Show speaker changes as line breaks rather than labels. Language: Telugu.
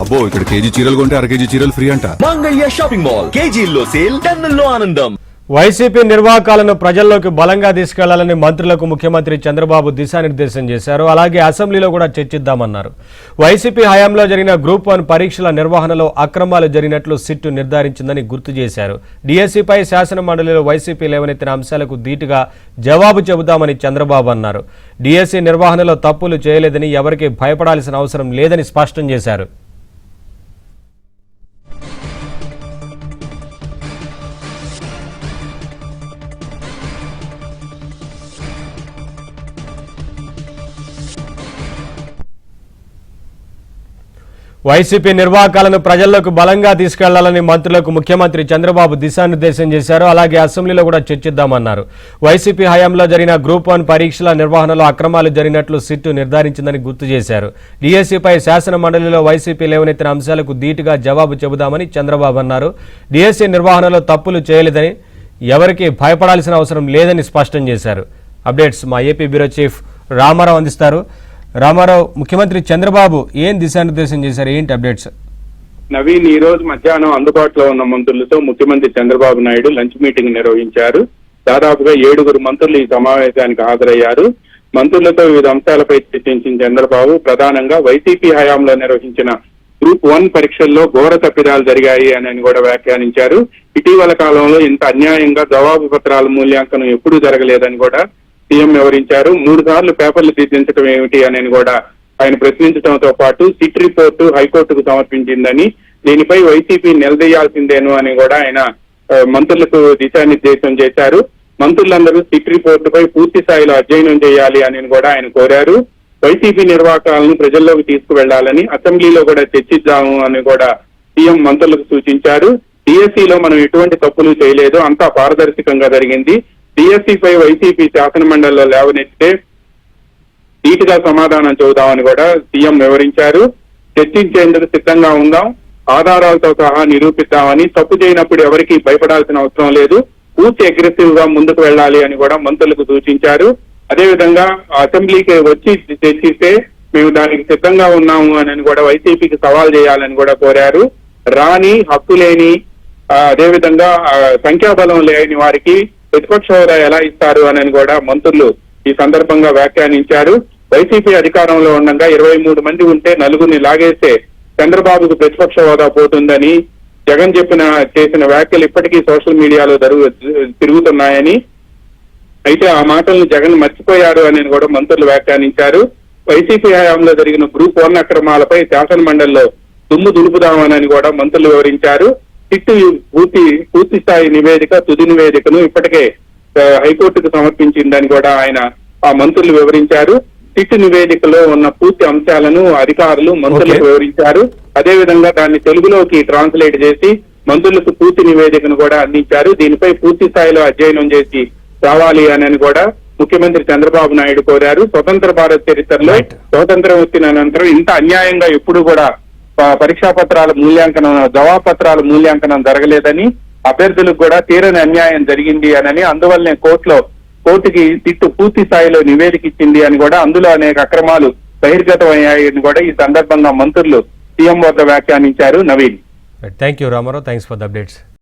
అబ్బో ఇక్కడ కేజీ చీరలు కొంటే అర కేజీ చీరలు ఫ్రీ అంట.
మంగళ్య షాపింగ్ మాల్ కేజీల్లో సేల్, టన్నుల్లో ఆనందం.
వైసీపీ నిర్వాహకాలను ప్రజల్లోకి బలంగా తీసుకెళ్లాలని మంత్రులకు ముఖ్యమంత్రి చంద్రబాబు దిశానిర్దేశం చేశారు. అలాగే అసెంబ్లీలో కూడా చర్చిద్దామన్నారు. వైసీపీ హయాంలో జరిగిన గ్రూప్ 1 పరీక్షల నిర్వహణలో అక్రమాలు జరిగినట్లు సిట్టు నిర్ధారించిందని గుర్తు చేశారు. డిఎస్సీపై శాసన మండలిలో వైసీపీ లేవనెత్తిన అంశాలకు ధీటుగా జవాబు చెబుతామని చంద్రబాబు అన్నారు. డిఎస్సీ నిర్వహణలో తప్పులు చేయలేదని, ఎవరికీ భయపడాల్సిన అవసరం లేదని స్పష్టం చేశారు. వైసీపీ నిర్వాహకాలను ప్రజల్లోకి బలంగా తీసుకెళ్లాలని మంత్రులకు ముఖ్యమంత్రి చంద్రబాబు దిశానిర్దేశం చేశారు. అలాగే అసెంబ్లీలో కూడా చర్చిద్దామన్నారు. వైసీపీ హయాంలో జరిగిన గ్రూప్ 1 పరీక్షల నిర్వహణలో అక్రమాలు జరిగినట్లు సిట్టు నిర్ధారించిందని గుర్తు చేశారు. డిఎస్సీపై శాసన మండలిలో వైసీపీ లేవనెత్తిన అంశాలకు ధీటుగా జవాబు చెబుదామని చంద్రబాబు అన్నారు. డిఎస్సీ నిర్వహణలో తప్పులు చేయలేదని, ఎవరికీ భయపడాల్సిన అవసరం లేదని స్పష్టం చేశారు. అప్డేట్స్ మా ఏపీ బ్యూరో చీఫ్ రామారావు అందిస్తారు. రామారావు, ముఖ్యమంత్రి చంద్రబాబు ఏం దిశానిర్దేశం చేశారు, ఏంటి అప్డేట్స్?
నవీన్, ఈ రోజు మధ్యాహ్నం అందుబాటులో ఉన్న మంత్రులతో ముఖ్యమంత్రి చంద్రబాబు నాయుడు లంచ్ మీటింగ్ నిర్వహించారు. దాదాపుగా 7 మంత్రులు ఈ సమావేశానికి హాజరయ్యారు. మంత్రులతో వివిధ అంశాలపై చర్చించిన చంద్రబాబు ప్రధానంగా వైసీపీ హయాంలో నిర్వహించిన గ్రూప్ 1 పరీక్షల్లో ఘోర తప్పిదాలు జరిగాయి అని కూడా వ్యాఖ్యానించారు. ఇటీవల కాలంలో ఇంత అన్యాయంగా జవాబు పత్రాల మూల్యాంకనం ఎప్పుడూ జరగలేదని కూడా సీఎం వివరించారు. 3 సార్లు పేపర్లు దిద్దించడం ఏమిటి అని కూడా ఆయన ప్రశ్నించడంతో పాటు సిట్ రిపోర్టు హైకోర్టుకు సమర్పించిందని, దీనిపై వైసీపీ నిలదీయాల్సిందేను అని కూడా ఆయన మంత్రులకు దిశానిర్దేశం చేశారు. మంత్రులందరూ సిట్ రిపోర్టుపై పూర్తి స్థాయిలో అధ్యయనం చేయాలి అని కూడా ఆయన కోరారు. వైసీపీ నిర్వాహకాలను ప్రజల్లోకి తీసుకువెళ్లాలని, అసెంబ్లీలో కూడా చర్చిద్దాము అని కూడా సీఎం మంత్రులకు సూచించారు. డిఎస్సీలో మనం ఎటువంటి తప్పులు చేయలేదు, అంతా పారదర్శకంగా జరిగింది. డిఎస్సీపై వైసీపీ శాసన మండలిలో లేవనెత్తితే ధీటుగా సమాధానం చెబుదామని కూడా సీఎం వివరించారు. చర్చించేందుకు సిద్ధంగా ఉందాం, ఆధారాలతో సహా నిరూపిద్దామని, తప్పు చేయనప్పుడు ఎవరికీ భయపడాల్సిన అవసరం లేదు, పూర్తి అగ్రెసివ్ గా ముందుకు వెళ్లాలి అని కూడా మంత్రులకు సూచించారు. అదేవిధంగా అసెంబ్లీకి వచ్చి చర్చిస్తే మేము దానికి సిద్ధంగా ఉన్నాము అని కూడా వైసీపీకి సవాల్ చేయాలని కూడా కోరారు. రాని, హక్కు లేని, అదేవిధంగా సంఖ్యాబలం లేని వారికి ప్రతిపక్ష హోదా ఎలా ఇస్తారు అని కూడా మంత్రులు ఈ సందర్భంగా వ్యాఖ్యానించారు. వైసీపీ అధికారంలో ఉండగా 23 మంది ఉంటే 4గురిని లాగేస్తే చంద్రబాబుకు ప్రతిపక్ష హోదా పోతుందని జగన్ చేసిన వ్యాఖ్యలు ఇప్పటికీ సోషల్ మీడియాలో తిరుగుతున్నాయని, అయితే ఆ మాటలను జగన్ మర్చిపోయారు అని కూడా మంత్రులు వ్యాఖ్యానించారు. వైసీపీ హయాంలో జరిగిన గ్రూప్ 1 అక్రమాలపై శాసన మండలిలో దుమ్ము దులుపుదామని కూడా మంత్రులు వివరించారు. సిట్టు పూర్తి స్థాయి నివేదిక, తుది నివేదికను ఇప్పటికే హైకోర్టుకు సమర్పించిందని కూడా ఆయన ఆ మంత్రులు వివరించారు. సిట్టు నివేదికలో ఉన్న పూర్తి అంశాలను అధికారులు మంత్రులకు వివరించారు. అదేవిధంగా దాన్ని తెలుగులోకి ట్రాన్స్లేట్ చేసి మంత్రులకు పూర్తి నివేదికను కూడా అందించారు. దీనిపై పూర్తి స్థాయిలో అధ్యయనం చేసి రావాలి అని కూడా ముఖ్యమంత్రి చంద్రబాబు నాయుడు కోరారు. స్వతంత్ర భారత్ చరిత్రలో స్వాతంత్రం వచ్చిన అనంతరం ఇంత అన్యాయంగా ఎప్పుడు కూడా పరీక్షా పత్రాల మూల్యాంకనం, జవాబు పత్రాల మూల్యాంకనం జరగలేదని, అభ్యర్థులకు కూడా తీరని అన్యాయం జరిగింది అని, అందువల్లనే కోర్టుకి సిట్టు పూర్తి స్థాయిలో నివేదిక ఇచ్చింది అని కూడా, అందులో అనేక అక్రమాలు బహిర్గతమయ్యాయని కూడా ఈ సందర్భంగా మంత్రులు సీఎం వద్ద వ్యాఖ్యానించారు. Naveen,
thank you Rama Rao, thanks for the updates.